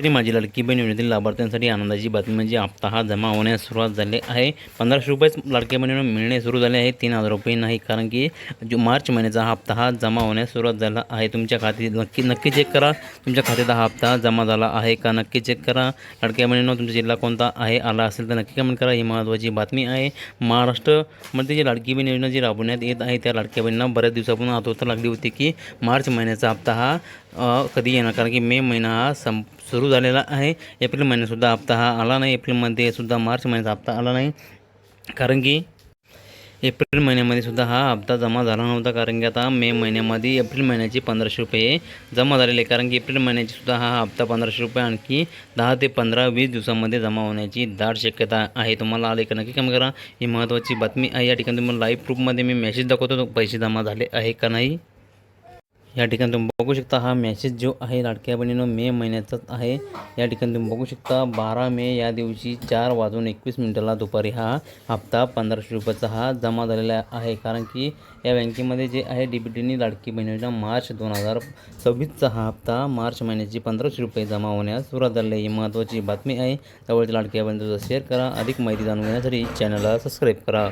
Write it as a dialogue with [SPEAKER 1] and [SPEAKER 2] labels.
[SPEAKER 1] तरी माझी लाडकी बहीण योजनेतील लाभार्थ्यांसाठी आनंदाची बातमी म्हणजे हप्ता हा जमा होण्यास सुरुवात झाली आहे. 1500 रुपयेच लाडक्या बहिणींना मिळणे सुरू झाले आहे. 3000 रुपये नाही, कारण की जो मार्च महिन्याचा हप्ता हा जमा होण्यास सुरुवात झाला आहे. तुमच्या खात्यात नक्की चेक करा, तुमच्या खात्यात हा हप्ता जमा झाला आहे का नक्की चेक करा. लाडक्या बहिणींना तुमचा जिल्हा कोणता आहे, आला असेल तर नक्की कमेंट करा. ही महत्त्वाची बातमी आहे. महाराष्ट्रामध्ये जी लाडकी बहीण योजना जी राबवण्यात येत आहे त्या लाडक्या बहिणींना बऱ्याच दिवसापासून आतुरता लागली होती की मार्च महिन्याचा हप्ता हा कधी येणार, कारण की मे महिना हा सुरू झालेला आहे. एप्रिल महिन्यातसुद्धा हप्ता हा आला नाही. एप्रिलमध्ये सुद्धा मार्च महिन्याचा हप्ता आला नाही, कारण की एप्रिल महिन्यामध्ये सुद्धा हा हप्ता जमा झाला नव्हता. कारण की आता मे महिन्यामध्ये एप्रिल महिन्याचे 1500 रुपये जमा झालेले, कारण की एप्रिल महिन्याची सुद्धा हा हप्ता 1500 रुपये आणखी 10 ते 15-20 दिवसामध्ये जमा होण्याची दाट शक्यता आहे. तुम्हाला आले का नक्की कमेंट करा. ही महत्त्वाची बातमी आहे. या ठिकाणी तुम्हाला लाईव्ह प्रूफमध्ये मी मेसेज दाखवतो, पैसे जमा झाले आहे का नाही. या ठिकाणी तुम्ही बघू शकता हा मेसेज जो आहे लाडक्या बहिणीनं मे महिन्याचाच आहे. या ठिकाणी तुम्ही बघू शकता 12 मे या दिवशी 4:21 दुपारी हा हप्ता 1500 रुपयाचा हा जमा झालेला आहे. कारण की या बँकेमध्ये जे आहे DBTनी लाडकी बहीण योजना मार्च 2026चा हा हप्ता मार्च महिन्याची 1500 रुपये जमा होण्यास सुरुवात झाली आहे. ही महत्त्वाची बातमी आहे. जवळच्या लाडक्या बहिणीचा शेअर करा. अधिक माहिती जाणून घेण्यासाठी चॅनलला सबस्क्राईब करा.